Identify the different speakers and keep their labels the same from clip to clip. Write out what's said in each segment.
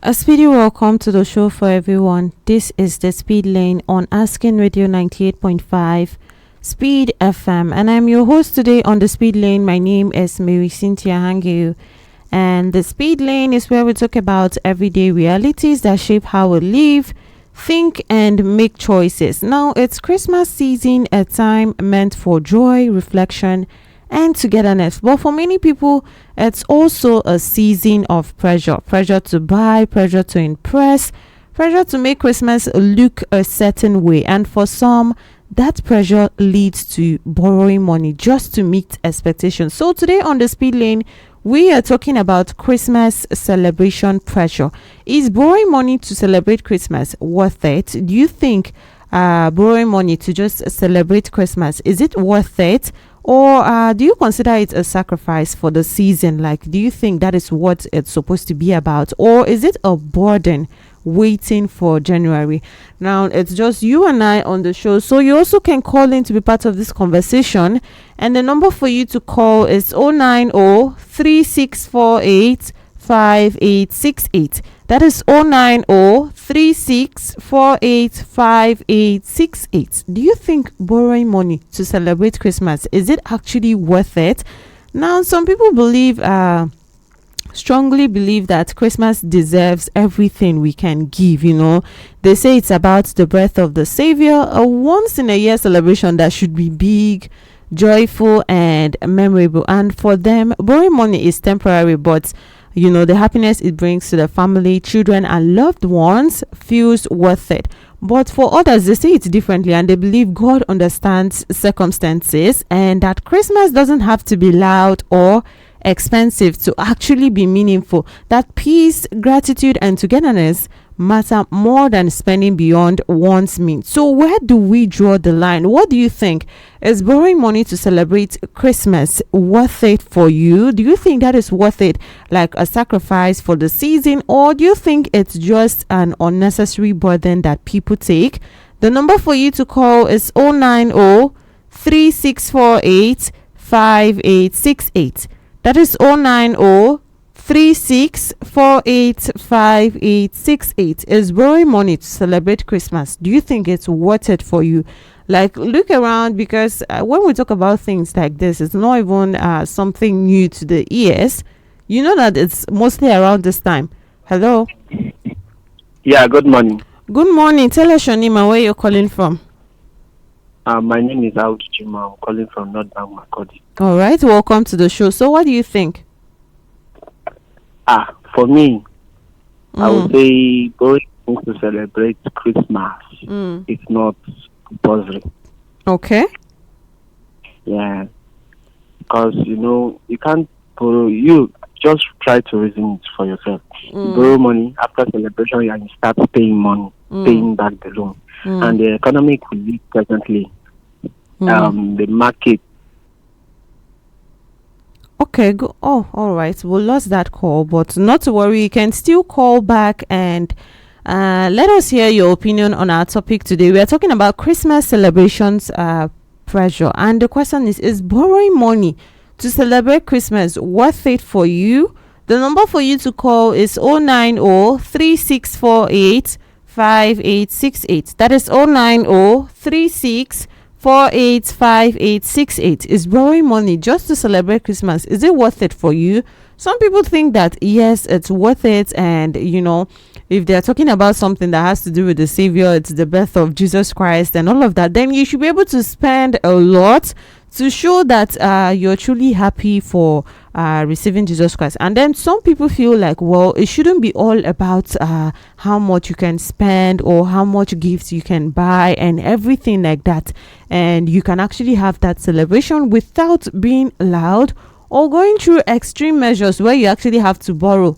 Speaker 1: A speedy welcome to the show for everyone. This is the Speed Lane on Asking Radio 98.5 Speed FM, and I'm your host today on the Speed Lane. My name is Marysyntia Hangeior, and the Speed Lane is where we talk about everyday realities that shape how we live, think, and make choices. Now, it's Christmas season, a time meant for joy, reflection, and togetherness, but for many people it's also a season of pressure to buy, pressure to impress, pressure to make Christmas look a certain way, and for some that pressure leads to borrowing money just to meet expectations. So today on the Speed Lane, we are talking about Christmas celebration pressure. Is borrowing money to celebrate Christmas worth it? Do you think borrowing money to just celebrate Christmas, is it worth it? Or do you consider it a sacrifice for the season? Like, do you think that is what it's supposed to be about? Or is it a burden waiting for January? Now, it's just you and I on the show. So you also can call in to be part of this conversation. And the number for you to call is 090-3648-5868. That is 090-3648-5868. Do you think borrowing money to celebrate Christmas, is it actually worth it? Now, some people strongly believe that Christmas deserves everything we can give. They say it's about the birth of the Savior, a once in a year celebration that should be big, joyful, and memorable. And for them, borrowing money is temporary, but the happiness it brings to the family, children, and loved ones feels worth it. But for others, they say it differently, and they believe God understands circumstances and that Christmas doesn't have to be loud or expensive to actually be meaningful. That peace, gratitude, and togetherness matter more than spending beyond one's means. So where do we draw the line? What do you think? Is borrowing money to celebrate Christmas worth it for you? Do you think that is worth it, like a sacrifice for the season? Or do you think it's just an unnecessary burden that people take? The number for you to call is 090 3648 5868. That is 090 3648 5868. Is borrowing money to celebrate Christmas, do you think it's worth it for you? Like, look around, because when we talk about things like this, it's not even something new to the ears. You know that it's mostly around this time. Hello.
Speaker 2: Yeah, good morning.
Speaker 1: Good morning. Tell us your name and where you're calling from.
Speaker 2: My name is Audu Juma. I'm calling from North Bank, Makodi.
Speaker 1: All right. Welcome to the show. So, what do you think?
Speaker 2: For me, I would say going to celebrate Christmas. It's not compulsory.
Speaker 1: Okay.
Speaker 2: Yeah, because you can't borrow. You just try to reason it for yourself. You borrow money after celebration, and you start paying money, paying back the loan, and the economic will lead presently. The market.
Speaker 1: Okay, go. Oh, all right. We lost that call, but not to worry. You can still call back and let us hear your opinion on our topic today. We are talking about Christmas celebrations pressure, and the question is borrowing money to celebrate Christmas worth it for you? The number for you to call is 090 3648 5868. That is 090 3648 Is borrowing money just to celebrate Christmas, is it worth it for you? Some people think that yes, it's worth it, and if they're talking about something that has to do with the Savior, it's the birth of Jesus Christ and all of that, then you should be able to spend a lot to show that you're truly happy for receiving Jesus Christ. And then some people feel like, well, it shouldn't be all about how much you can spend or how much gifts you can buy and everything like that. And you can actually have that celebration without being loud or going through extreme measures where you actually have to borrow,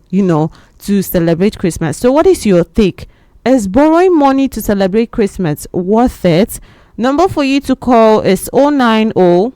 Speaker 1: to celebrate Christmas. So what is your take? Is borrowing money to celebrate Christmas worth it? Number for you to call is 090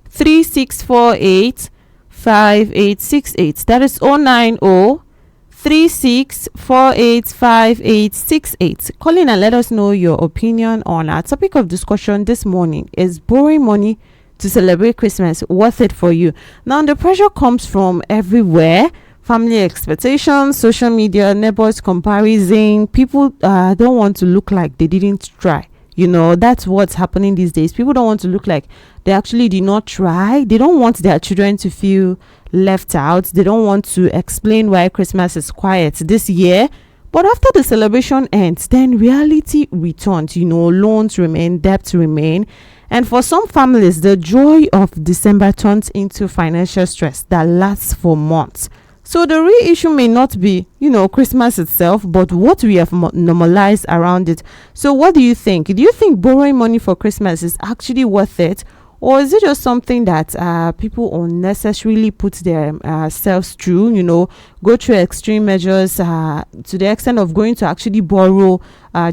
Speaker 1: 3648 5868. That is 090 3648 5868. Call in and let us know your opinion on our topic of discussion this morning. Is borrowing money to celebrate Christmas worth it for you? Now, the pressure comes from everywhere. Family expectations, social media, neighbors comparison. People don't want to look like they didn't try. That's what's happening these days. People don't want to look like they actually did not try. They don't want their children to feel left out. They don't want to explain why Christmas is quiet this year. But after the celebration ends, then reality returns. Loans remain, debts remain. And for some families, the joy of December turns into financial stress that lasts for months. So the real issue may not be, Christmas itself, but what we have normalized around it. So what do you think? Do you think borrowing money for Christmas is actually worth it? Or is it just something that people unnecessarily put their selves through, go through extreme measures to the extent of going to actually borrow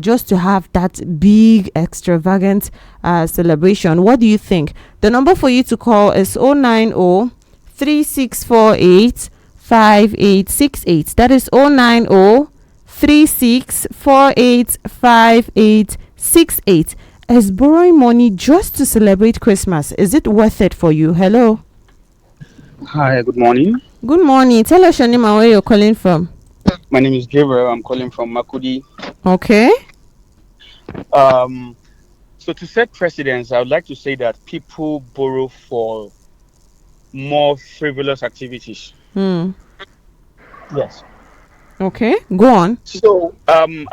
Speaker 1: just to have that big, extravagant celebration? What do you think? The number for you to call is 090 3648 5868. That is 090 3648 5868. Is borrowing money just to celebrate Christmas, is it worth it for you? Hello.
Speaker 3: Hi, good morning.
Speaker 1: Good morning. Tell us your name and where you're calling from.
Speaker 3: My name is Gabriel. I'm calling from Makudi.
Speaker 1: Okay.
Speaker 3: So to set precedence, I would like to say that people borrow for more frivolous activities. Yes.
Speaker 1: Okay, go on.
Speaker 3: So,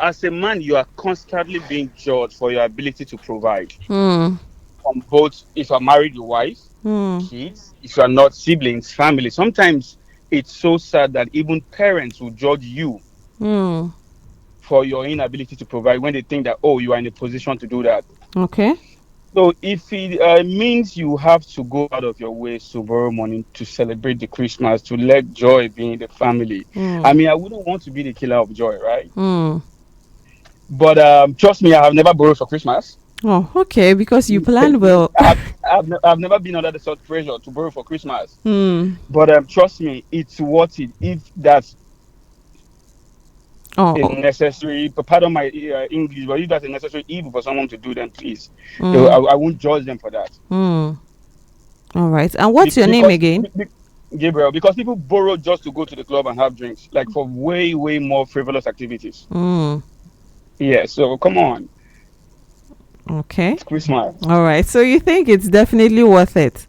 Speaker 3: as a man, you are constantly being judged for your ability to provide. From both, if you're married, your wife, kids, if you are not, siblings, family. Sometimes it's so sad that even parents will judge you for your inability to provide when they think that, you are in a position to do that.
Speaker 1: Okay.
Speaker 3: So if it means you have to go out of your way to borrow money to celebrate the Christmas, to let joy be in the family. I mean, I wouldn't want to be the killer of joy, right? But trust me, I have never borrowed for Christmas.
Speaker 1: Oh, okay, because you planned well.
Speaker 3: I've never been under the sort of pressure to borrow for Christmas. But trust me, it's worth it if that's
Speaker 1: Oh,
Speaker 3: a
Speaker 1: oh.
Speaker 3: necessary, pardon my English, but if that's a necessary evil for someone to do, then please,
Speaker 1: Mm,
Speaker 3: I won't judge them for that.
Speaker 1: mm. All right. And what's your name
Speaker 3: Because
Speaker 1: again?
Speaker 3: Gabriel, because people borrow just to go to the club and have drinks, like for way, way more frivolous activities.
Speaker 1: Mm,
Speaker 3: Yeah, so come on,
Speaker 1: okay.
Speaker 3: it's Christmas.
Speaker 1: All right. So you think it's definitely worth it?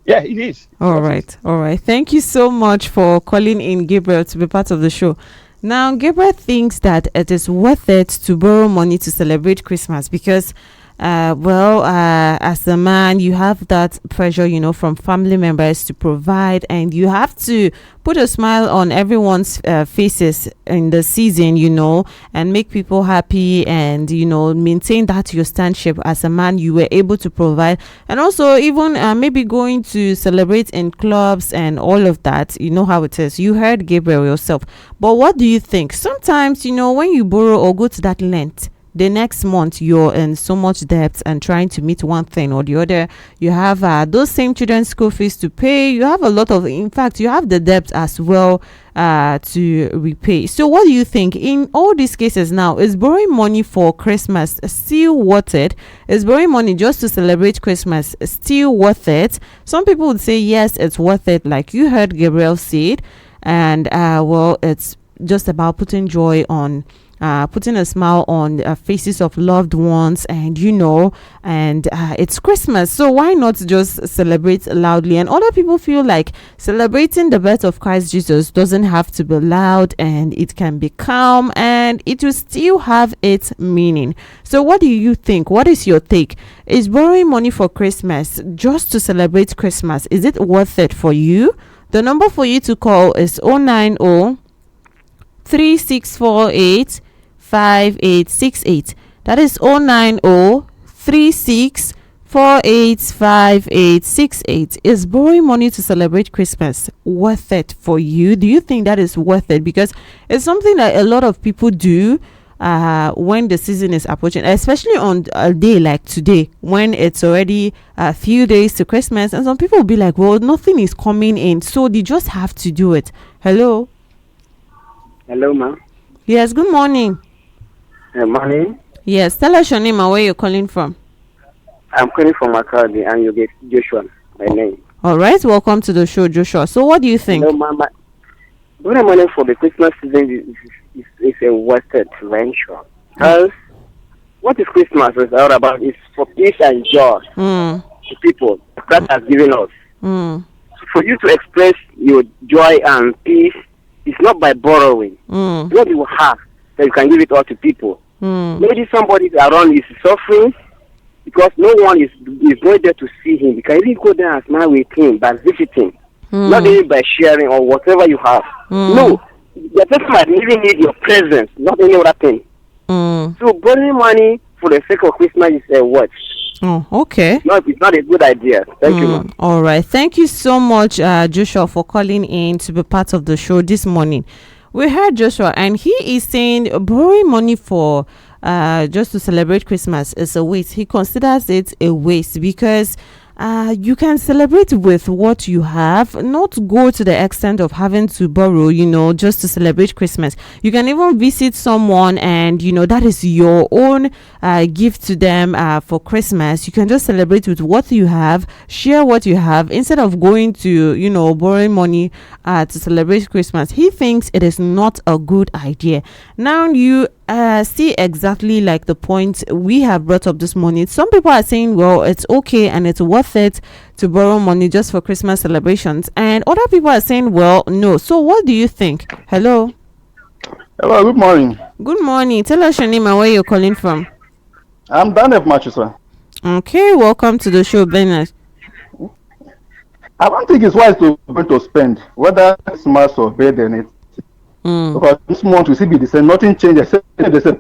Speaker 3: Yeah, it is. It's
Speaker 1: All
Speaker 3: worth it.
Speaker 1: right. All right. Thank you so much for calling in, Gabriel, to be part of the show. Now, Gabriel thinks that it is worth it to borrow money to celebrate Christmas because, as a man, you have that pressure, from family members to provide, and you have to put a smile on everyone's faces in the season, and make people happy, and maintain that your standship as a man. You were able to provide, and also even maybe going to celebrate in clubs and all of that. You know how it is. You heard Gabriel yourself. But what do you think? Sometimes, when you borrow or go to that length, the next month you're in so much debt and trying to meet one thing or the other. You have those same children's school fees to pay. You have a lot of, in fact, you have the debt as well to repay. So what do you think in all these cases now? Is borrowing money for Christmas still worth it? Is borrowing money just to celebrate Christmas still worth it? Some people would say yes, it's worth it, like you heard Gabriel say it. And it's just about putting joy on, putting a smile on faces of loved ones, and it's Christmas, so why not just celebrate loudly? And other people feel like celebrating the birth of Christ Jesus doesn't have to be loud, and it can be calm, and it will still have its meaning. So what do you think? What is your take? Is borrowing money for Christmas just to celebrate Christmas, is it worth it for you? The number for you to call is 090 3648 5868. That is 090 3648 5868. Is borrowing money to celebrate Christmas worth it for you? Do you think that is worth it? Because it's something that a lot of people do when the season is approaching, especially on a day like today when it's already a few days to Christmas, and some people will be like, well, nothing is coming in, so they just have to do it. Hello.
Speaker 2: Hello, ma'am.
Speaker 1: Yes, good morning.
Speaker 2: Morning.
Speaker 1: Yes, tell us your name and where you're calling from.
Speaker 2: I'm calling from Makadi, and you get Joshua, my name.
Speaker 1: All right, welcome to the show, Joshua. So what do you think?
Speaker 2: Hello, ma'am. Borrowing money for the Christmas season is a wasted venture. Because what is Christmas is all about is for peace and joy to people God has given us. For you to express your joy and peace, it's not by borrowing. What you have, that you can give it all to people. Maybe somebody around is suffering because no one is going there to see him. You can even go there and smile with him by visiting, not even by sharing or whatever you have. No, the person might even need your presence, not any other thing. So borrowing money for the sake of Christmas is a what?
Speaker 1: Oh, okay.
Speaker 2: No, it's not a good idea. Thank you, ma'am.
Speaker 1: All right. Thank you so much, Joshua, for calling in to be part of the show this morning. We heard Joshua, and he is saying borrowing money for just to celebrate Christmas is a waste. He considers it a waste because you can celebrate with what you have, not go to the extent of having to borrow, just to celebrate Christmas. You can even visit someone, and that is your own gift to them for Christmas. You can just celebrate with what you have, share what you have, instead of going to borrowing money to celebrate Christmas. He thinks it is not a good idea. Now you see exactly like the point we have brought up this morning. Some people are saying, well, it's okay and it's worth it to borrow money just for Christmas celebrations, and other people are saying, well, no. So what do you think? Hello.
Speaker 4: Hello, good morning.
Speaker 1: Good morning. Tell us your name and where you're calling from.
Speaker 4: I'm Daniel from Manchester.
Speaker 1: Okay, welcome to the show, Bernard.
Speaker 4: I don't think it's wise to going to spend, whether Christmas or better than it. Because this month will still be the same, nothing changes. If there's a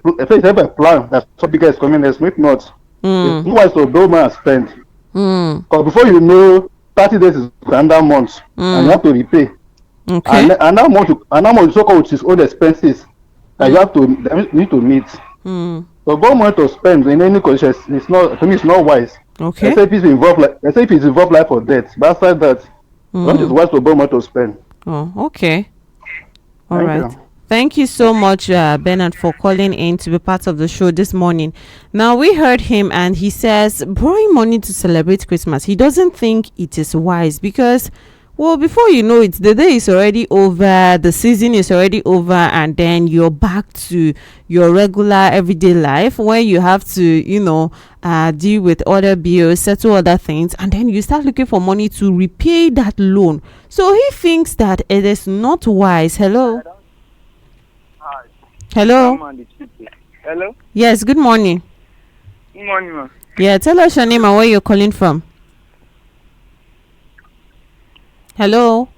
Speaker 4: plan that something is coming next week, not. It's not wise to go and spend. Because before you know, 30 days is another month, and you have to repay.
Speaker 1: Okay.
Speaker 4: And that month is so-called with its own expenses that you need to meet. So go money to spend in any condition, it's not, to me, it's not wise.
Speaker 1: Okay.
Speaker 4: Let's say if it's involved life or death. But aside that, not it's wise to borrow money to spend.
Speaker 1: Oh, okay. All
Speaker 4: Thank
Speaker 1: right.
Speaker 4: you.
Speaker 1: Thank you so much, Bernard, for calling in to be part of the show this morning. Now, we heard him and he says borrowing money to celebrate Christmas, he doesn't think it is wise because, well, before you know it, the day is already over, the season is already over, and then you're back to your regular everyday life where you have to, deal with other bills, settle other things, and then you start looking for money to repay that loan. So he thinks that it is not wise. Hello?
Speaker 5: Hi.
Speaker 1: Hello?
Speaker 5: Hello?
Speaker 1: Yes, good morning.
Speaker 5: Good morning, ma'am.
Speaker 1: Yeah, tell us your name and where you're calling from. Hello?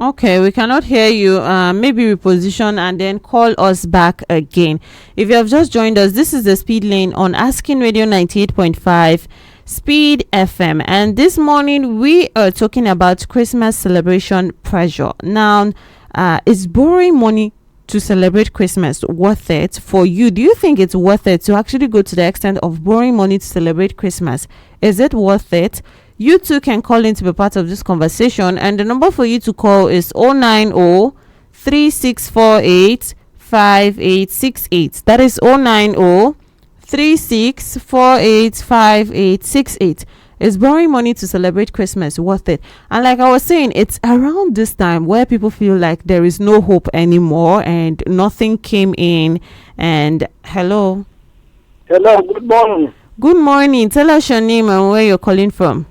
Speaker 1: Okay, we cannot hear you. Maybe reposition and then call us back again. If you have just joined us, this is the Speed Lane on Asking Radio 98.5 Speed FM. And this morning we are talking about Christmas celebration pressure. Now, is borrowing money to celebrate Christmas worth it for you? Do you think it's worth it to actually go to the extent of borrowing money to celebrate Christmas? Is it worth it? You too can call in to be part of this conversation, and the number for you to call is 090-3648-5868. That is 090-3648-5868. Is borrowing money to celebrate Christmas worth it? And like I was saying, it's around this time where people feel like there is no hope anymore and nothing came in. And hello.
Speaker 6: Hello, good morning.
Speaker 1: Good morning. Tell us your name and where you're calling from.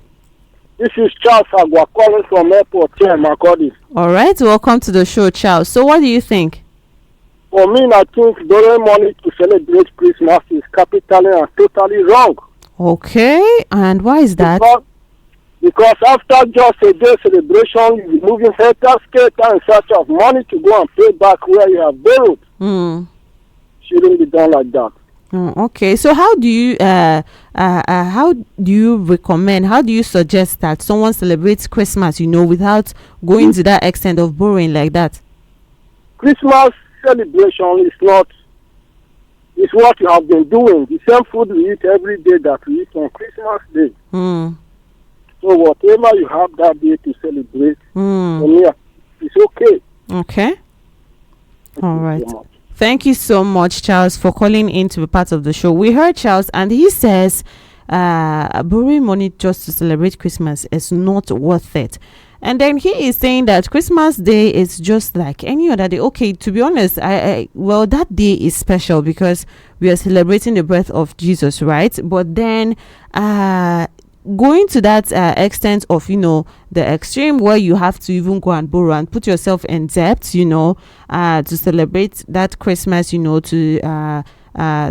Speaker 6: This is Charles Agua calling from Airport here in Makodi.
Speaker 1: All right, welcome to the show, Charles. So what do you think?
Speaker 6: For me, I think borrowing money to celebrate Christmas is capitally and totally wrong.
Speaker 1: Okay, and why is that?
Speaker 6: Because after just a day celebration, you'll be moving hectares in search of money to go and pay back where you have borrowed. Shouldn't be done like that.
Speaker 1: Okay, so how do you recommend, how do you suggest that someone celebrates Christmas, without going to that extent of borrowing like that?
Speaker 6: Christmas celebration is what you have been doing. The same food we eat every day that we eat on Christmas Day. So whatever you have that day to celebrate, for me, it's okay.
Speaker 1: Okay. All right. Thank you so much, Charles, for calling in to be part of the show. We heard Charles, and he says borrowing money just to celebrate Christmas is not worth it. And then he is saying that Christmas Day is just like any other day. Okay, to be honest, well, that day is special because we are celebrating the birth of Jesus, right? But then going to that extent of the extreme where you have to even go and borrow and put yourself in debt to celebrate that Christmas, to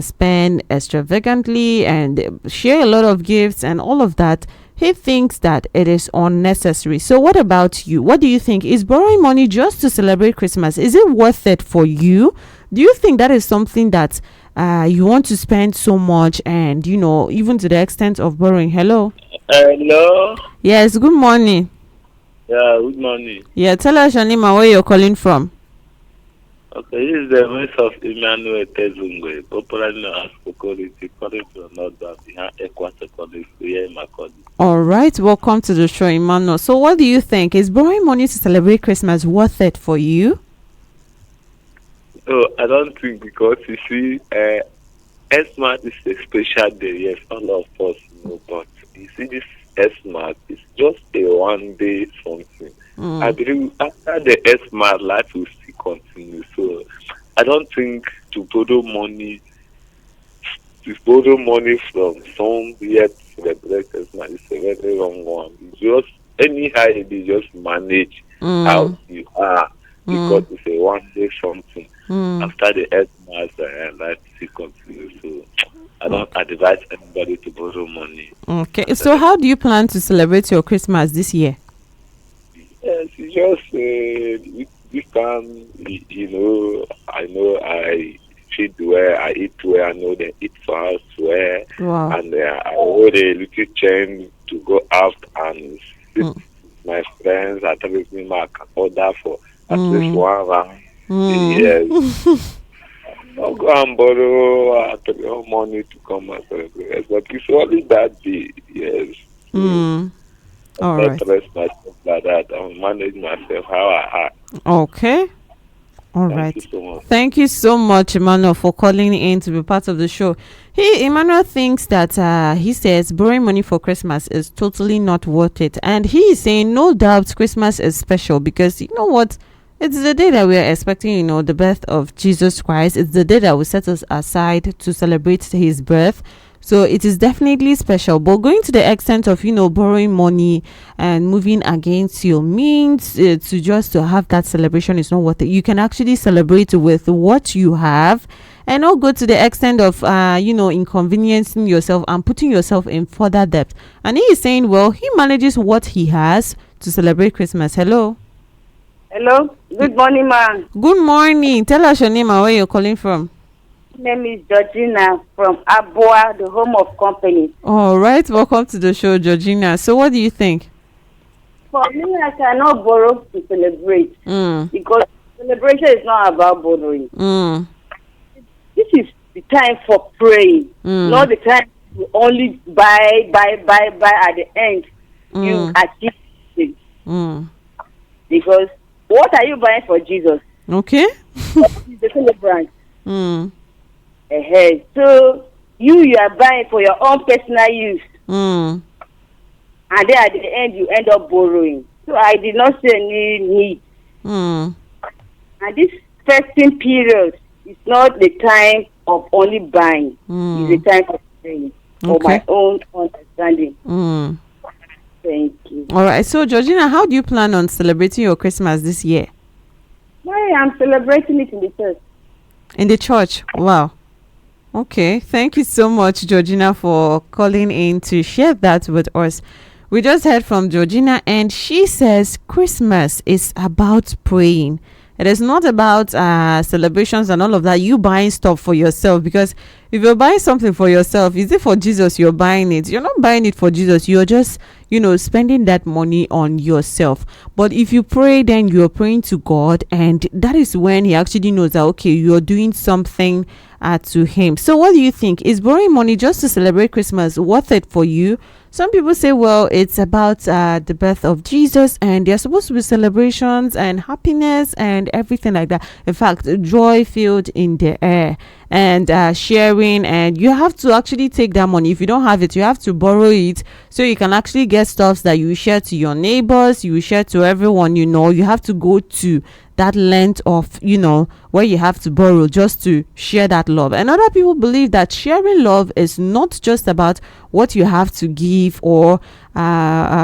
Speaker 1: spend extravagantly and share a lot of gifts and all of that, he thinks that it is unnecessary. So what about you? What do you think? Is borrowing money just to celebrate Christmas, is it worth it for you? Do you think that is something that you want to spend so much and even to the extent of borrowing? Hello? Yes, good morning.
Speaker 5: Yeah, good morning.
Speaker 1: Yeah, tell us your name and where you're calling from.
Speaker 5: Okay, this is the voice of Emmanuel Tezungwe, popularly known as Kokoriti, calling from North behind Equator College here in Makodi.
Speaker 1: All right, welcome to the show, Emmanuel. So what do you think? Is borrowing money to celebrate Christmas worth it for you?
Speaker 5: No, I don't think, because you see, Xmas is a special day, yes, all of us know, but you see, this Xmas is just a one day something. I believe after the Xmas, life will still continue. So I don't think to borrow money from some yet celebrate Xmas is a very wrong one. It's just anyhow they just manage how you are, because it's a one day something. After the Xmas, life will continue. So I don't advise anybody to borrow money.
Speaker 1: Okay, so how do you plan to celebrate your Christmas this year?
Speaker 5: Yes, it's just this time, I know I feed where, I eat where, I know they eat for house where, and I hold a little change to go out and sit with my friends. At least I can order for at least 1 round. Yes. I'll go and borrow money to come and celebrate. But it's only that day, yes.
Speaker 1: All right.
Speaker 5: Myself like that. I'll manage myself how I have.
Speaker 1: Okay. All
Speaker 5: Thank
Speaker 1: right.
Speaker 5: you so much.
Speaker 1: Thank you so much, Emmanuel, for calling in to be part of the show. Emmanuel thinks that he says borrowing money for Christmas is totally not worth it. And he is saying, no doubt Christmas is special because you know what? It's the day that we are expecting, the birth of Jesus Christ. It's the day that will set us aside to celebrate his birth. So it is definitely special, but going to the extent of borrowing money and moving against your means to just to have that celebration is not worth it. You can actually celebrate with what you have and not go to the extent of inconveniencing yourself and putting yourself in further debt. And he is saying, well, he manages what he has to celebrate Christmas. Hello.
Speaker 7: Good morning, ma'am.
Speaker 1: Good morning. Tell us your name and where you're calling from.
Speaker 7: My name is Georgina from Aboa, the home of company.
Speaker 1: All right, welcome to the show, Georgina. So what do you think?
Speaker 7: For me, I cannot borrow to celebrate because celebration is not about borrowing. This is the time for praying, not the time to only buy at the end. You achieve things. Because what are you buying for Jesus?
Speaker 1: Okay.
Speaker 7: The celebrant. So you are buying for your own personal use, and then at the end you end up borrowing. So I did not see any need. And this fasting period is not the time of only buying; it's the time of praying. For my own understanding. Thank you.
Speaker 1: All right. So Georgina, how do you plan on celebrating your Christmas this year?
Speaker 7: I am celebrating it in the church.
Speaker 1: In the church? Wow. Okay, thank you so much, Georgina, for calling in to share that with us. We just heard from Georgina, and she says Christmas is about praying. It is not about celebrations and all of that. You buying stuff for yourself, because if you're buying something for yourself, is it for Jesus you're buying it? You're not buying it for Jesus. You're just, spending that money on yourself. But if you pray, then you're praying to God, and that is when he actually knows that, okay, you're doing something to him. So what do you think? Is borrowing money just to celebrate Christmas worth it for you? Some people say, well, it's about the birth of Jesus, and there's supposed to be celebrations and happiness and everything like that. In fact, joy filled in the air and sharing, and you have to actually take that money. If you don't have it, you have to borrow it so you can actually get stuff that you share to your neighbors, you share to everyone. You have to go to that length of where you have to borrow just to share that love. And other people believe that sharing love is not just about what you have to give or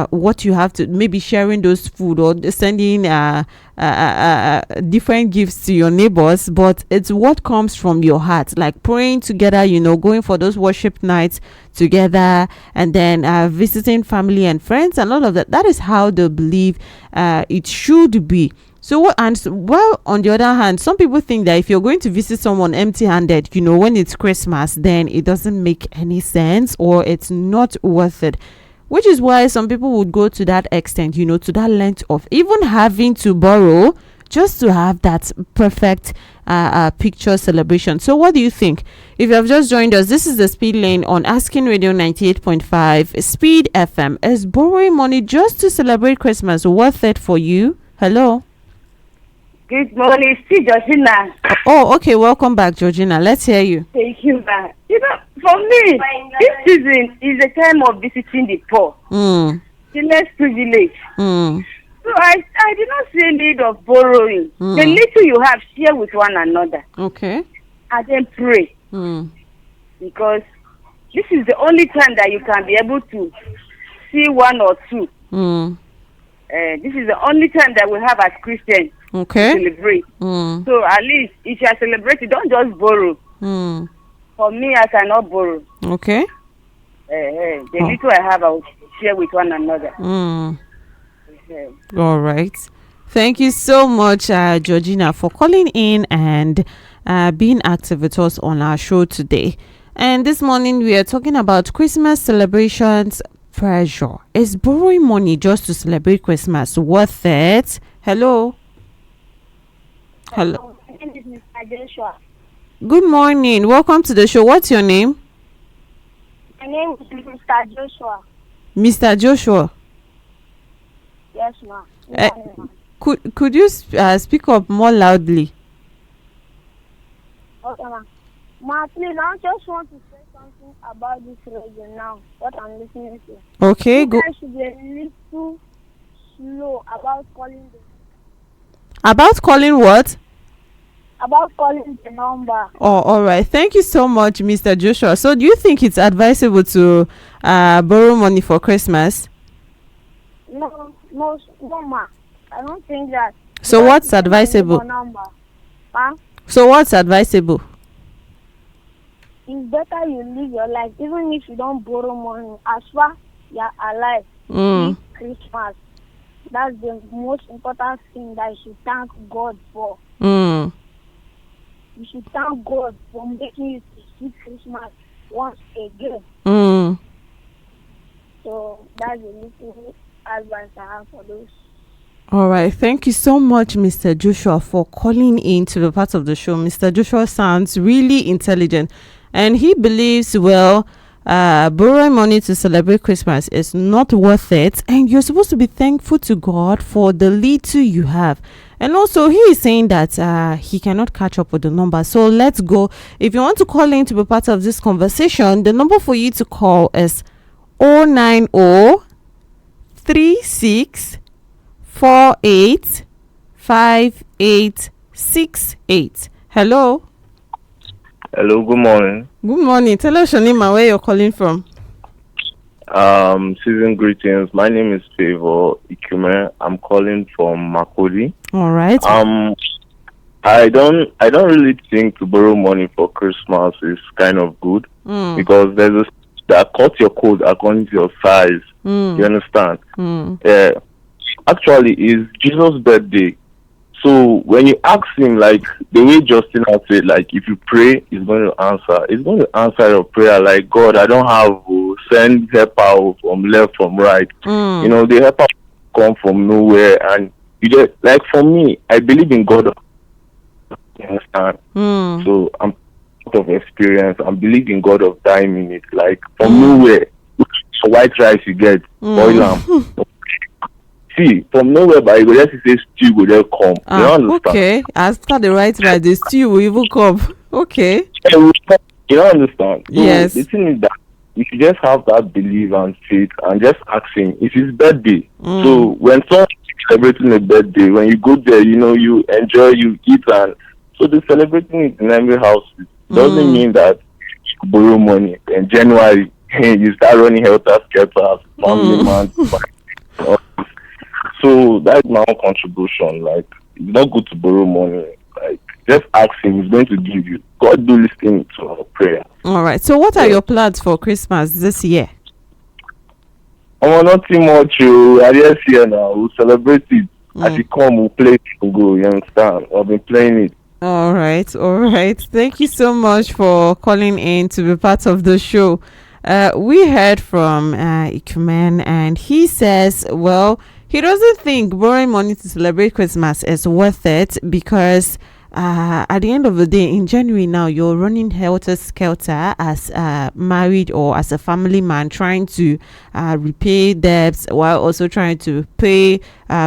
Speaker 1: what you have to, maybe sharing those food or sending different gifts to your neighbors, but it's what comes from your heart, like praying together, going for those worship nights together, and then visiting family and friends and all of that. That is how they believe it should be. So on the other hand, some people think that if you're going to visit someone empty-handed, when it's Christmas, then it doesn't make any sense or it's not worth it. Which is why some people would go to that extent, to that length of even having to borrow just to have that perfect picture celebration. So what do you think? If you have just joined us, this is the Speed Lane on Asking Radio 98.5 Speed FM. Is borrowing money just to celebrate Christmas worth it for you? Hello?
Speaker 7: Good morning, it's Georgina.
Speaker 1: Oh, okay. Welcome back, Georgina. Let's hear you.
Speaker 7: Thank you, ma. For me, this season is a time of visiting the poor, the less privileged. So I did not see a need of borrowing. The little you have, share with one another. Okay. And then pray. Because this is the only time that you can be able to see one or two. This is the only time that we have as Christians to celebrate. So at least if you are celebrating, don't just borrow. For me, I cannot borrow. Okay. The little I have, I will share with one another.
Speaker 1: All right. Thank you so much, Georgina, for calling in and being active with us on our show today. And this morning, we are talking about Christmas celebrations pressure. Is borrowing money just to celebrate Christmas worth it? Hello? Hello?
Speaker 8: My name is Mr. Joshua.
Speaker 1: Good morning. Welcome to the show. What's your name?
Speaker 8: My name is Mr. Joshua.
Speaker 1: Mr. Joshua?
Speaker 8: Yes, ma'am.
Speaker 1: Could you speak up more loudly?
Speaker 8: Okay, ma. Ma, please, I just want to say something about this radio now, what I'm listening to.
Speaker 1: Okay,
Speaker 8: You
Speaker 1: go.
Speaker 8: guys should be a little slow
Speaker 1: About calling what?
Speaker 8: about calling the number.
Speaker 1: Oh, all right. Thank you so much, Mr. Joshua. So, do you think it's advisable to borrow money for Christmas?
Speaker 8: No, ma. I don't think that.
Speaker 1: So,
Speaker 8: Because
Speaker 1: what's
Speaker 8: it's not my
Speaker 1: advisable?
Speaker 8: neighbor number. Ma,
Speaker 1: So, what's advisable?
Speaker 8: it's better you live your life, even if you don't borrow money. As far you're alive,
Speaker 1: Mm.
Speaker 8: this Christmas. That's the most important thing that you should thank God for.
Speaker 1: Mm.
Speaker 8: You should thank God for making you to see Christmas once again.
Speaker 1: Mm.
Speaker 8: So that's a little advice I have for those.
Speaker 1: All right. Thank you so much, Mr. Joshua, for calling in to be part of the show. Mr. Joshua sounds really intelligent, and he believes, well, borrowing money to celebrate Christmas is not worth it, and you're supposed to be thankful to God for the little you have. And also, he is saying that he cannot catch up with the number. So let's go. If you want to call in to be part of this conversation, the number for you to call is 090 36 485868. Hello.
Speaker 9: Hello, good morning.
Speaker 1: Good morning. Tell us your name and where you're calling from.
Speaker 9: Season greetings. My name is Favor Ikume. I'm calling from Makodi.
Speaker 1: All right.
Speaker 9: I don't really think to borrow money for Christmas is kind of good because there's a that cut your code according to your size. You understand? Yeah. Actually, it's Jesus' birthday. So when you ask him, like the way Justin has said, like if you pray, he's going to answer. He's going to answer your prayer. Like, God, I don't have send help out from left, from right. You know, the help out come from nowhere, and you get like for me, I believe in God. You understand? So I'm out of experience. I believe in God of 9 minutes. Like from nowhere, white rice you get, boil am. See, from nowhere, but you go just say stew will just come. You understand?
Speaker 1: Okay. After the right, the stew will even come. Okay.
Speaker 9: You don't understand? So
Speaker 1: Yes.
Speaker 9: the thing is that you should just have that belief and faith and just ask him. It's his birthday. So when someone is celebrating a birthday, when you go there, you know, you enjoy, you eat, and so the celebrating it in every house doesn't mean that you borrow money. In January, you start running helter-skelter as family man. So that's my own contribution. Like, it's not good to borrow money. Like, just ask him, he's going to give you. God do listen to our prayer.
Speaker 1: All right. So what are your plans for Christmas this year?
Speaker 9: Oh, nothing much. I just here now. We'll celebrate it. As you come, we'll play it and go. You understand? I've been playing it.
Speaker 1: All right. All right. Thank you so much for calling in to be part of the show. We heard from Ikumen, and he says, well, he doesn't think borrowing money to celebrate Christmas is worth it because at the end of the day, in January now, you're running helter-skelter as married or as a family man, trying to repay debts while also trying to pay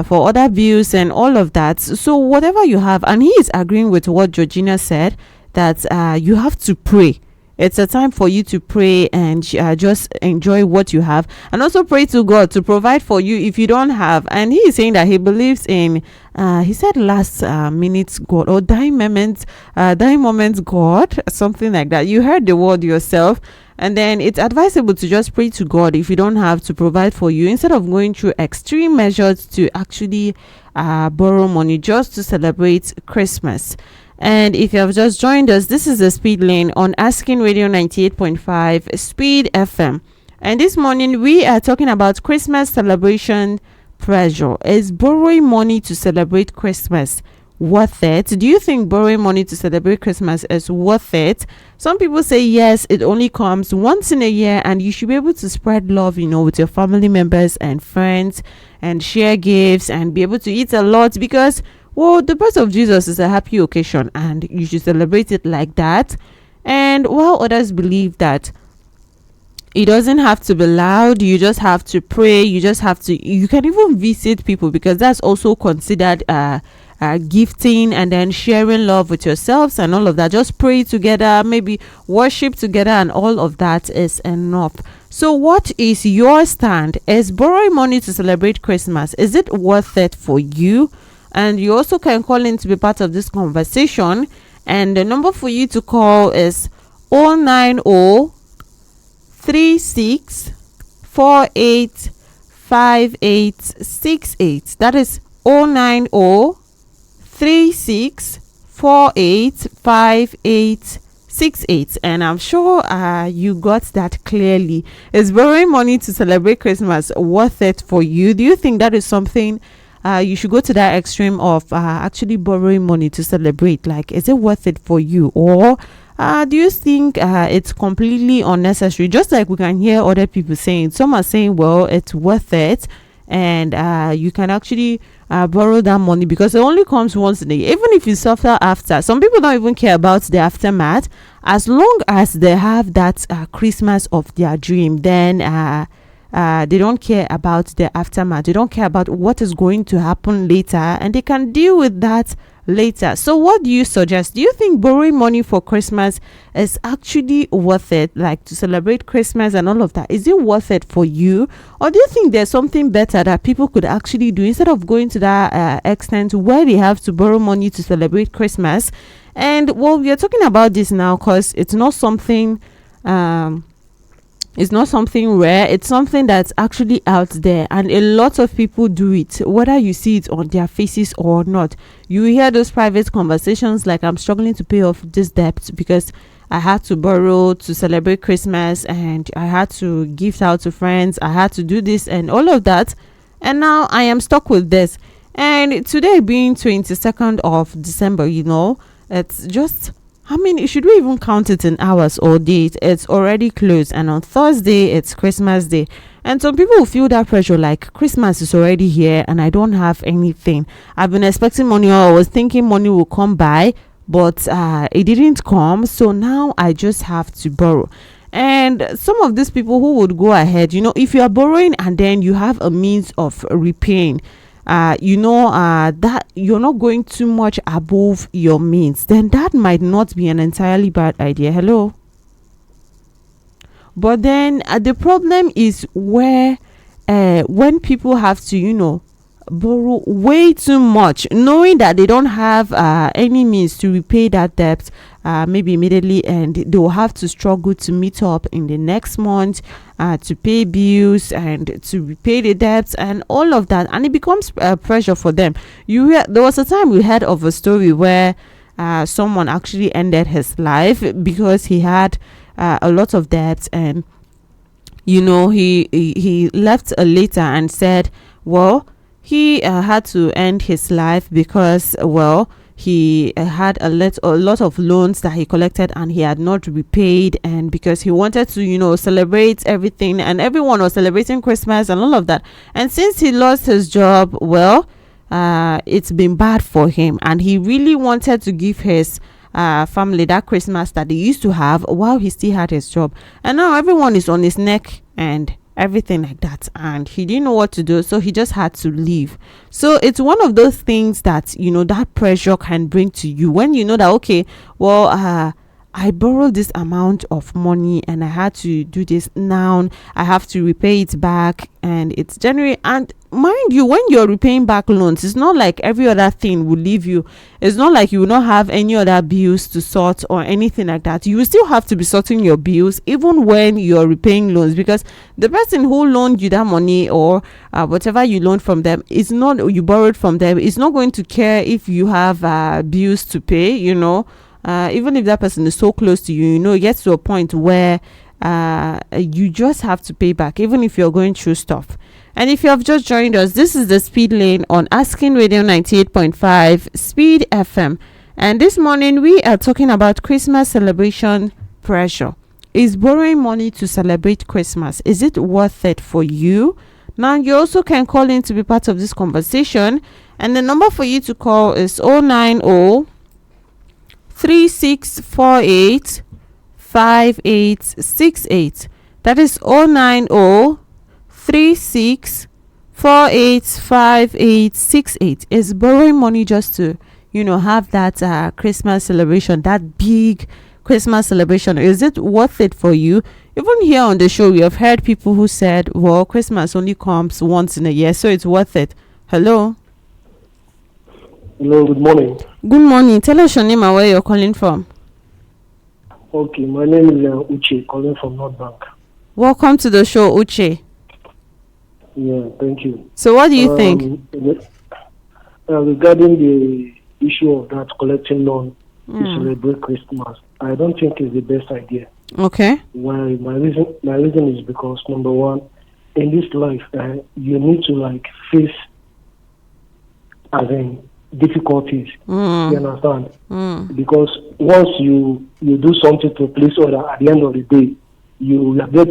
Speaker 1: for other bills and all of that. So whatever you have, and he is agreeing with what Georgina said, that you have to pray. It's a time for you to pray and just enjoy what you have, and also pray to God to provide for you if you don't have. And he is saying that he believes in he said last minute God or dying moment God, something like that. You heard the word yourself. And then it's advisable to just pray to God if you don't have to provide for you, instead of going through extreme measures to actually borrow money just to celebrate Christmas. And if you have just joined us, this is the Speed Lane on Asking Radio 98.5 Speed FM. And this morning we are talking about Christmas celebration pressure. Is borrowing money to celebrate Christmas worth it? Do you think borrowing money to celebrate Christmas is worth it? Some people say yes, it only comes once in a year, and you should be able to spread love, with your family members and friends, and share gifts and be able to eat a lot, because the birth of Jesus is a happy occasion and you should celebrate it like that. And while others believe that it doesn't have to be loud, you just have to pray, you can even visit people, because that's also considered gifting and then sharing love with yourselves and all of that. Just pray together, maybe worship together, and all of that is enough. So what is your stand? Is borrowing money to celebrate Christmas, is it worth it for you? And you also can call in to be part of this conversation, and the number for you to call is 09036485868. That is 09036485868. And I'm sure you got that clearly. Is borrowing money to celebrate Christmas worth it for you? Do you think that is something you should go to that extreme of actually borrowing money to celebrate? Like, is it worth it for you? Or do you think it's completely unnecessary? Just like we can hear other people saying, some are saying, well, it's worth it, and you can actually borrow that money because it only comes once a day. Even if you suffer after, some people don't even care about the aftermath. As long as they have that Christmas of their dream, then they don't care about the aftermath. They don't care about what is going to happen later, and they can deal with that later. So what do you suggest? Do you think borrowing money for Christmas is actually worth it, like to celebrate Christmas and all of that? Is it worth it for you? Or do you think there's something better that people could actually do instead of going to that extent where they have to borrow money to celebrate Christmas? And well, we are talking about this now because it's not something it's not something rare. It's something that's actually out there, and a lot of people do it, whether you see it on their faces or not. You hear those private conversations like, I'm struggling to pay off this debt because I had to borrow to celebrate Christmas, and I had to gift out to friends, I had to do this and all of that, and now I am stuck with this. And today being 22nd of December, it's just, should we even count it in hours or days? It's already closed, and on Thursday it's Christmas Day. And some people will feel that pressure, like Christmas is already here and I don't have anything. I've been expecting money, or I was thinking money will come by, but it didn't come, so now I just have to borrow. And some of these people who would go ahead, if you are borrowing and then you have a means of repaying, that you're not going too much above your means, then that might not be an entirely bad idea. Hello. But then the problem is where when people have to borrow way too much, knowing that they don't have any means to repay that debt maybe immediately, and they will have to struggle to meet up in the next month to pay bills and to repay the debts and all of that, and it becomes pressure for them. There was a time we heard of a story where someone actually ended his life because he had a lot of debts, and he left a letter and said, well, he had to end his life because, well, he had a lot of loans that he collected and he had not repaid, and because he wanted to celebrate everything, and everyone was celebrating Christmas and all of that, and since he lost his job, well, it's been bad for him, and he really wanted to give his family that Christmas that they used to have while he still had his job, and now everyone is on his neck and everything like that, and he didn't know what to do, so he just had to leave. So it's one of those things that that pressure can bring to you when you know that, okay, well, I borrowed this amount of money and I had to do this, now I have to repay it back, and it's January. And mind you, when you're repaying back loans, it's not like every other thing will leave you. It's not like you will not have any other bills to sort or anything like that. You will still have to be sorting your bills even when you're repaying loans, because the person who loaned you that money, or whatever you loaned from them, is not, you borrowed from them, is not going to care if you have bills to pay. Even if that person is so close to you, it gets to a point where you just have to pay back, even if you're going through stuff. And if you have just joined us, this is the Speed Lane on Asking Radio 98.5 Speed FM. And this morning we are talking about Christmas celebration pressure. Is borrowing money to celebrate Christmas, is it worth it for you? Now, you also can call in to be part of this conversation. And the number for you to call is 090 3648 5868. That is 090 3648 080385868. Is borrowing money just to have that Christmas celebration, that big Christmas celebration? Is it worth it for you? Even here on the show, we have heard people who said, well, Christmas only comes once in a year, so it's worth it. Hello.
Speaker 10: Hello, good morning.
Speaker 1: Good morning. Tell us your name and where you're calling from.
Speaker 10: Okay, my name is Uche, calling from North Bank.
Speaker 1: Welcome to the show, Uche.
Speaker 10: Yeah, thank you.
Speaker 1: So what do you think?
Speaker 10: Regarding the issue of that collecting loan to celebrate Christmas, I don't think it's the best idea.
Speaker 1: Okay.
Speaker 10: Why? My reason is because, number one, in this life, you need to face as in difficulties. You understand? Because once you do something to please other, at the end of the day, you get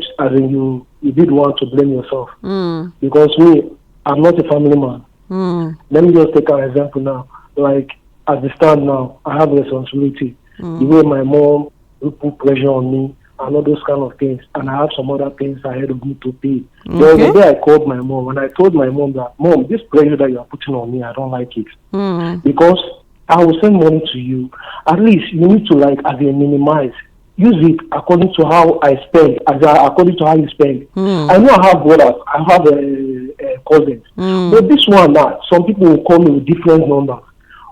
Speaker 10: you did want to blame yourself. Because me, I'm not a family man. Let me just take an example now. Like, as I stand now, I have responsibility. The way my mom will put pressure on me and all those kind of things, and I have some other things ahead of me to pay. The other day I called my mom and I told my mom that, Mom, this pressure that you are putting on me, I don't like it. Because I will send money to you. At least you need to minimize. Use it according to how I spend, according to how you spend. I know I have brothers, I have cousins. But this one now, some people will call me with different numbers.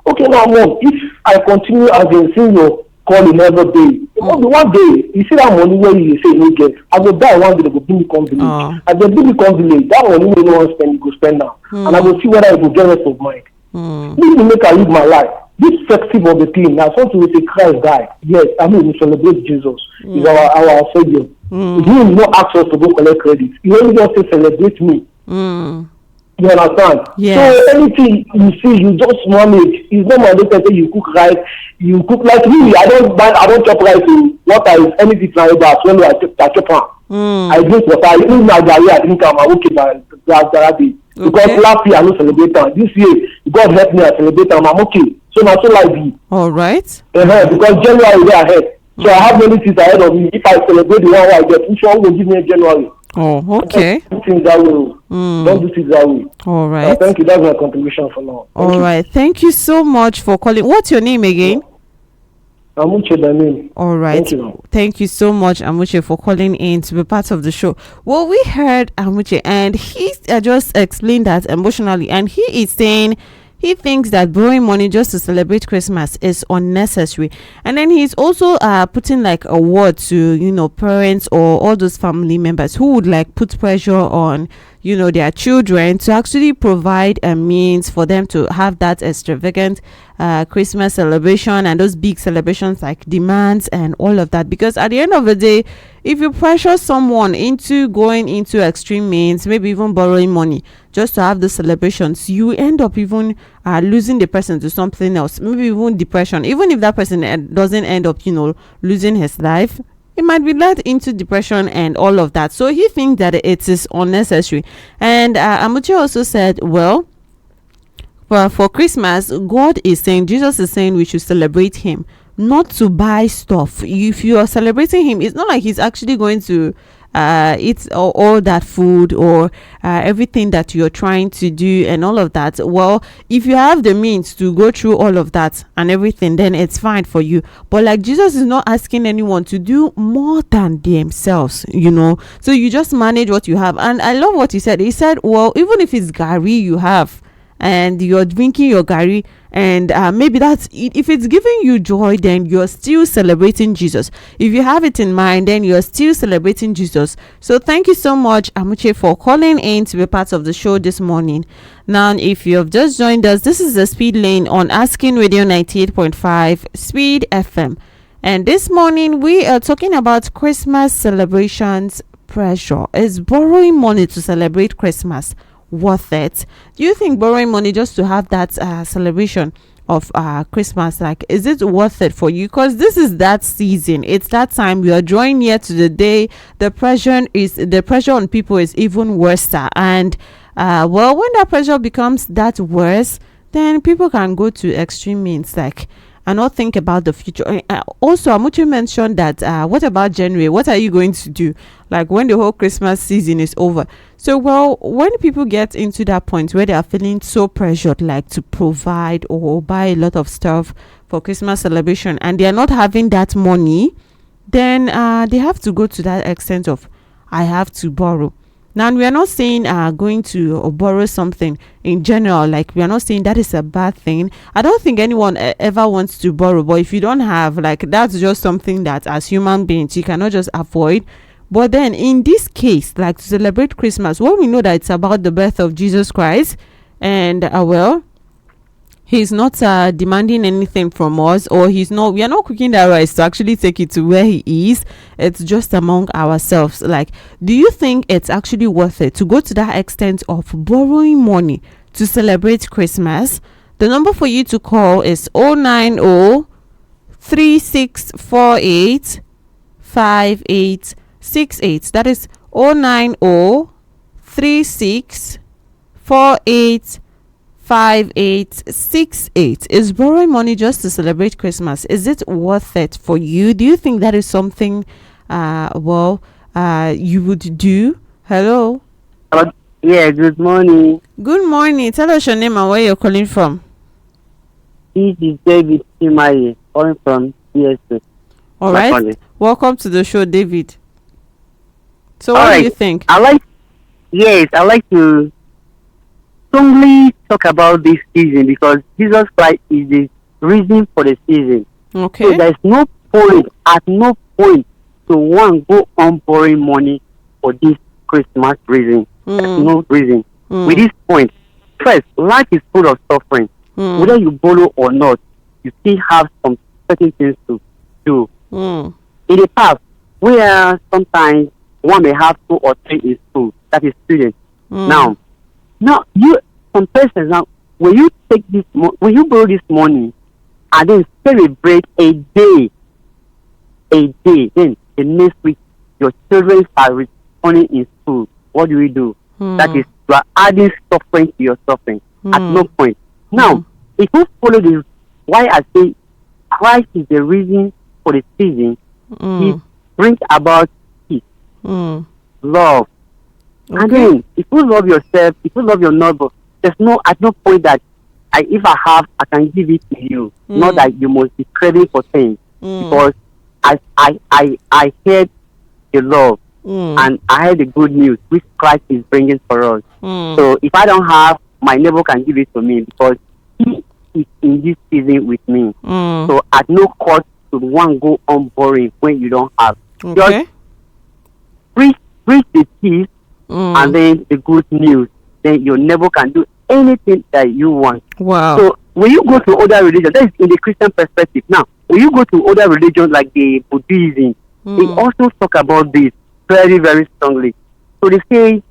Speaker 10: Okay, now, Mom, if I continue as a senior calling every day, one day, you see that money where you say you get, I will die one day, they will give me come village. As they give me come village, that money will no one spend, you go spend now. And I will see whether I will get rest of mind. This will make I live my life. This festive of the thing, now something we say Christ died. Yes, I mean, we celebrate Jesus. He's our Savior. He will not ask us to go collect credit. He only just say celebrate me. You understand?
Speaker 1: Yes.
Speaker 10: So anything you see, you just manage. It's not my daughter say you cook rice, you cook like me. I don't chop rice in water is anything like that. When I chop I drink water. Even my diarrhea, I drink I'm okay by that day. Because last year I no celebrate time. This year God help me I celebrate time. I'm okay. So now so like be.
Speaker 1: All right.
Speaker 10: Because January is ahead. So I have many things ahead of me. If I celebrate the one I get, which one will give me in January?
Speaker 1: Oh, okay.
Speaker 10: Don't do things that way. Don't do things that way.
Speaker 1: All right.
Speaker 10: Thank you. That's my contribution for now.
Speaker 1: All right. Thank you so much for calling. What's your name again?
Speaker 10: Amuche, my name.
Speaker 1: All right. Thank you so much, Amuche, for calling in to be part of the show. Well, we heard Amuche, and he just explained that emotionally, and he is saying he thinks that borrowing money just to celebrate Christmas is unnecessary. And then he's also putting like a word to, parents or all those family members who would like put pressure on, their children to actually provide a means for them to have that extravagant Christmas celebration and those big celebrations like demands and all of that. Because at the end of the day, if you pressure someone into going into extreme means, maybe even borrowing money just to have the celebrations, you end up even losing the person to something else, maybe even depression. Even if that person doesn't end up losing his life, it might be led into depression and all of that. So he thinks that it is unnecessary. And Amuche also said, well, for Christmas, Jesus is saying we should celebrate him, not to buy stuff. If you are celebrating him, it's not like he's actually going to eat all that food or everything that you're trying to do and all of that. Well, if you have the means to go through all of that and everything, then it's fine for you. But like, Jesus is not asking anyone to do more than themselves, so you just manage what you have. And I love what he said. He said, well, even if it's gari you have and you're drinking your gari, and maybe that's it. If it's giving you joy, then you're still celebrating Jesus. If you have it in mind, then you're still celebrating Jesus. So thank you so much, Amuche, for calling in to be part of the show this morning. Now, if you have just joined us, this is the Speed Lane on Asking Radio 98.5 Speed FM, and this morning we are talking about Christmas celebrations pressure. Is borrowing money to celebrate Christmas worth it? Do you think borrowing money just to have that celebration of Christmas, like, is it worth it for you? Because this is that season, it's that time, we are drawing near to the day the pressure on people is even worse, and well, when that pressure becomes that worse, then people can go to extreme means like and not think about the future. Also, Amuchi mentioned that what about January? What are you going to do, like when the whole Christmas season is over? So, well, when people get into that point where they are feeling so pressured, like to provide or buy a lot of stuff for Christmas celebration, and they are not having that money, then they have to go to that extent of, I have to borrow. Now, we are not saying going to borrow something in general, like we are not saying that is a bad thing. I don't think anyone ever wants to borrow, but if you don't have, like, that's just something that as human beings you cannot just avoid. But then in this case, like to celebrate Christmas, well, we know that it's about the birth of Jesus Christ, and well, he's not demanding anything from us, or we are not cooking that rice to actually take it to where he is. It's just among ourselves. Like, do you think it's actually worth it to go to that extent of borrowing money to celebrate Christmas? The number for you to call is 090 3648 5868. That is 090 3648 5868. Is borrowing money just to celebrate Christmas, is it worth it for you? Do you think that is something you would do? Hello.
Speaker 11: Yeah, good morning.
Speaker 1: Good morning. Tell us your name and where you're calling from.
Speaker 11: This is David Timaye, calling from CSA.
Speaker 1: All right. Welcome to the show, David. So what do you think?
Speaker 11: I like to strongly talk about this season because Jesus Christ is the reason for the season.
Speaker 1: Okay.
Speaker 11: So there's no point, at no point, to one go on borrowing money for this Christmas reason. There's no reason. With this point, first, life is full of suffering. Whether you borrow or not, you still have some certain things to do. In the past, where sometimes one may have 2 or 3 in school, that is students. Now, some persons now, when you borrow this money and then celebrate a day, then the next week your children are returning in school. What do we do? That is, you are adding suffering to your suffering at no point. Now, if you follow this, why I say Christ is the reason for the season, He brings about peace, love. Okay. And then, if you love yourself, if you love your neighbor, there's at no point that if I have, I can give it to you. Not that you must be craving for things. Because I heard the love and I heard the good news which Christ is bringing for us. So if I don't have, my neighbor can give it to me because he is in this season with me. So at no cost should one go on borrowing when you don't have.
Speaker 1: Okay.
Speaker 11: Just preach the peace and then the good news. Then your neighbor can do anything that you want.
Speaker 1: Wow.
Speaker 11: So when you go to other religions, that is in the Christian perspective. Now, when you go to other religions like the Buddhism, they also talk about this very, very strongly. So they say,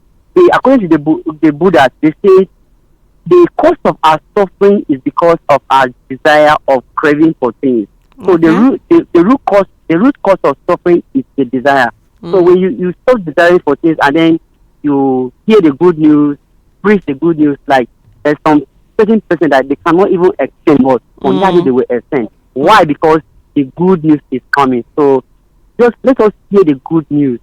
Speaker 11: according to the Buddha, they say the cause of our suffering is because of our desire of craving for things. So the root cause of suffering is the desire. So when you stop desiring for things and then you hear the good news, preach the good news, like there's some certain person that they cannot even extend, but on that day they will extend. Why? Because the good news is coming. So just let us hear the good news,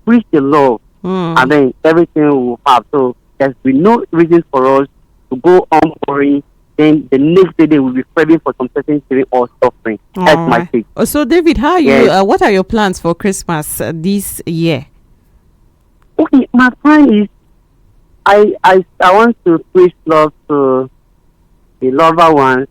Speaker 11: preach the love, and then everything will have. So there's been no reason for us to go on worrying. Then the next day they will be craving for some certain thing or suffering. That's my take.
Speaker 1: So David, how are you? What are your plans for Christmas this year?
Speaker 11: Okay, my plan is I want to preach love to the lover ones,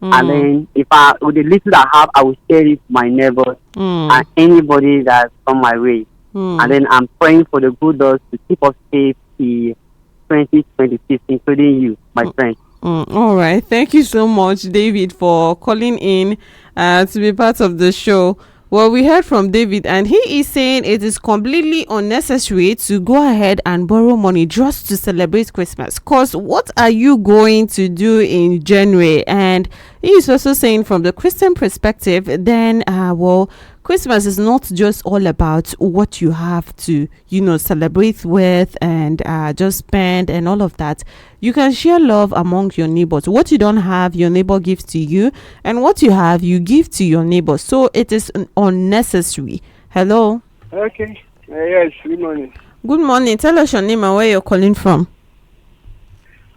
Speaker 11: and then with the little I have, I will share it to my neighbors and anybody that's on my way. And then I'm praying for the good Lord to keep us safe in 2026, including you, my friend.
Speaker 1: All right, thank you so much, David, for calling in to be part of the show. Well, we heard from David, and he is saying it is completely unnecessary to go ahead and borrow money just to celebrate Christmas. Because what are you going to do in January? And he is also saying from the Christian perspective, then Christmas is not just all about what you have to, celebrate with and just spend and all of that. You can share love among your neighbors. What you don't have, your neighbor gives to you, and what you have, you give to your neighbor. So it is unnecessary. Hello.
Speaker 12: Okay. Yes. Good morning.
Speaker 1: Good morning. Tell us your name and where you're calling from.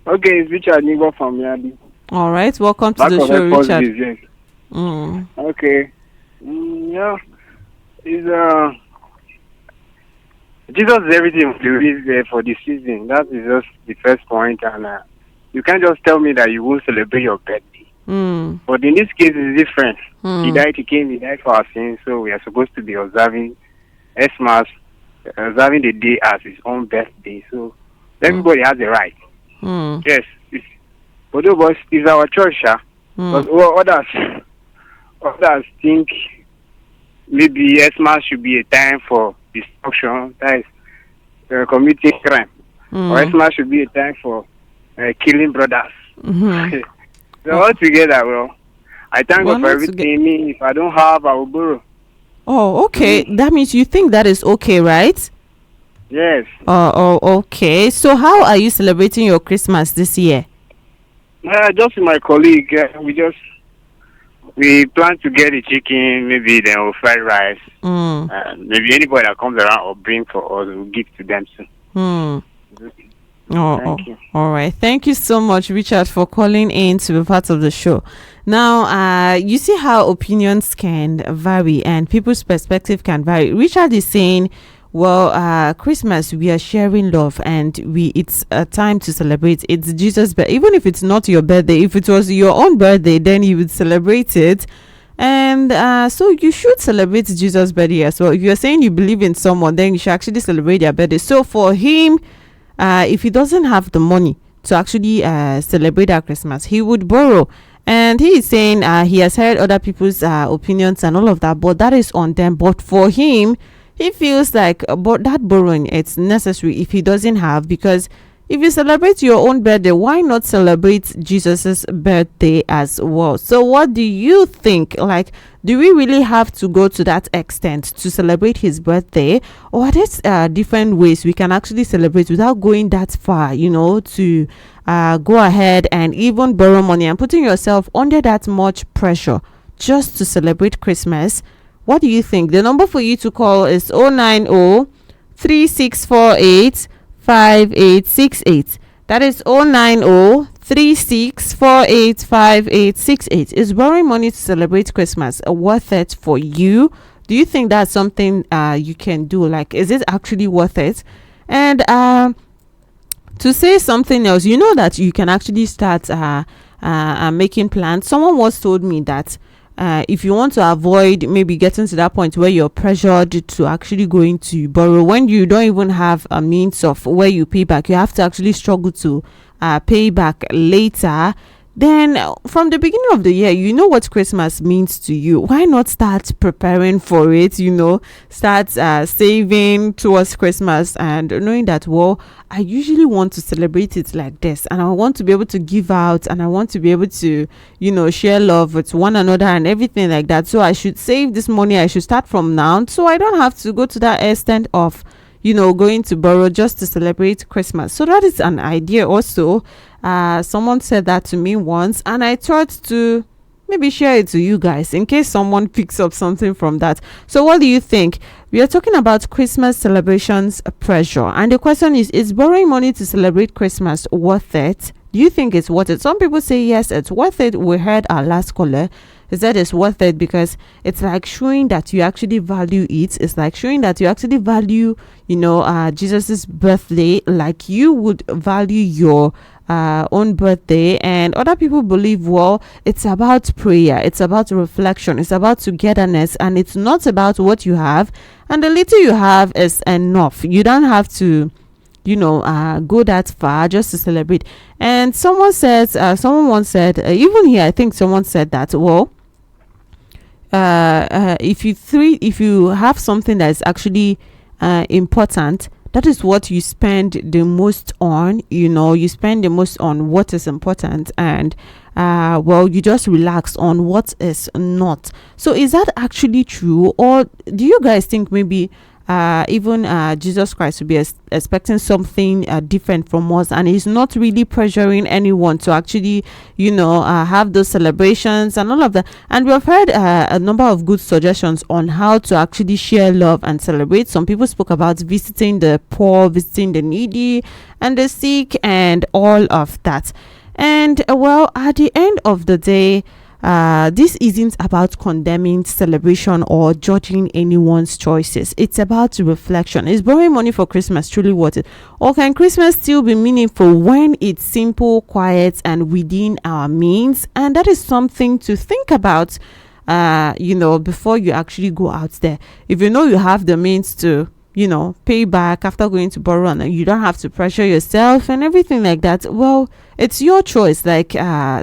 Speaker 12: Okay, it's Richard Nigo from Yadi.
Speaker 1: All right. Welcome to the show, Richard.
Speaker 12: Yes.
Speaker 1: Mm.
Speaker 12: Okay. Yeah. It's Jesus is everything we do for this season. That is just the first point, and you can't just tell me that you will celebrate your birthday. But in this case, it's different. He died. He came. He died for our sins, so we are supposed to be observing Xmas, observing the day as his own birthday. So everybody has a right. Yes. But it's our church, but others think maybe Xmas should be a time for destruction, that is committing crime, or Xmas should be a time for killing brothers. So all together, well, I thank God for everything. Me, if I don't have, I will borrow.
Speaker 1: Oh, okay. That means you think that is okay, right?
Speaker 12: Yes.
Speaker 1: Oh, okay. So how are you celebrating your Christmas this year?
Speaker 12: Just with my colleague, we plan to get a chicken, maybe then we'll fried rice. Maybe anybody that comes around or bring for us, we'll give to them soon.
Speaker 1: Thank you. All right. Thank you so much, Richard, for calling in to be part of the show. Now, you see how opinions can vary and people's perspective can vary. Richard is saying, well, Christmas, we are sharing love and it's a time to celebrate. It's Jesus' birthday. Even if it's not your birthday, if it was your own birthday, then you would celebrate it. And so you should celebrate Jesus' birthday as well. If you're saying you believe in someone, then you should actually celebrate their birthday. So for him, if he doesn't have the money to actually celebrate our Christmas, he would borrow. And he is saying he has heard other people's opinions and all of that, but that is on them. But for him, he feels like that borrowing, it's necessary if he doesn't have, because if you celebrate your own birthday, why not celebrate Jesus's birthday as well? So what do you think? Like, do we really have to go to that extent to celebrate his birthday, or are there different ways we can actually celebrate without going that far, to go ahead and even borrow money and putting yourself under that much pressure just to celebrate Christmas? What do you think? The number for you to call is 090-3648-5868. That is 090-3648-5868. Is borrowing money to celebrate Christmas worth it for you? Do you think that's something you can do? Like, is it actually worth it? And to say something else, you know that you can actually start making plans. Someone once told me that if you want to avoid maybe getting to that point where you're pressured to actually going to borrow when you don't even have a means of where you pay back, you have to actually struggle to pay back later. Then from the beginning of the year, you know what Christmas means to you. Why not start preparing for it? Start saving towards Christmas and knowing that, well, I usually want to celebrate it like this, and I want to be able to give out, and I want to be able to, share love with one another and everything like that. So I should save this money. I should start from now, so I don't have to go to that extent of going to borrow just to celebrate Christmas. So that is an idea also. Someone said that to me once, and I thought to maybe share it to you guys in case someone picks up something from that. So what do you think? We are talking about Christmas celebrations pressure, and the question is borrowing money to celebrate Christmas worth it? Do you think it's worth it? Some people say yes, it's worth it. We heard our last caller. He said it's worth it because it's like showing that you actually value it. It's like showing that you actually value, Jesus's birthday, like you would value your own birthday. And other people believe, well, it's about prayer, it's about reflection, it's about togetherness, and it's not about what you have. And the little you have is enough. You don't have to go that far just to celebrate. And someone once said, even here I think someone said that, well, if you have something that is actually important, that is what you spend the most on. You spend the most on what is important, and you just relax on what is not. So is that actually true, or do you guys think maybe even Jesus Christ will be expecting something different from us, and he's not really pressuring anyone to actually have those celebrations and all of that? And we've heard a number of good suggestions on how to actually share love and celebrate. Some people spoke about visiting the poor, visiting the needy and the sick, and all of that. And at the end of the day, this isn't about condemning celebration or judging anyone's choices. It's about reflection. Is borrowing money for Christmas truly worth it? Or can Christmas still be meaningful when it's simple, quiet, and within our means? And that is something to think about, before you actually go out there. If you know you have the means to pay back after going to borrow, and you don't have to pressure yourself and everything like that, it's your choice. Like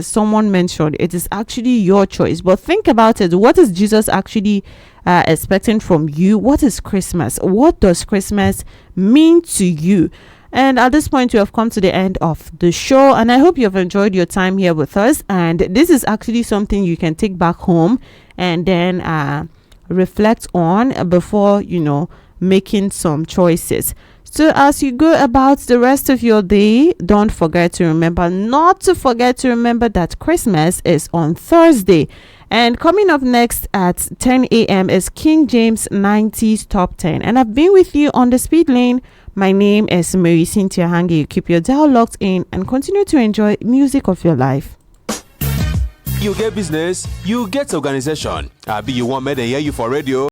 Speaker 1: someone mentioned, it is actually your choice. But think about it. What is Jesus actually expecting from you? What is Christmas? What does Christmas mean to you? And at this point, we have come to the end of the show, and I hope you have enjoyed your time here with us. And this is actually something you can take back home and then reflect on before making some choices. So as you go about the rest of your day, don't forget to remember that Christmas is on Thursday. And coming up next at 10 a.m. is King James 90s Top 10. And I've been with you on the Speed Lane. My name is Marysyntia Hangeior. Keep your dial locked in and continue to enjoy music of your life.
Speaker 13: You get business, you get organization. You want me to hear you for radio.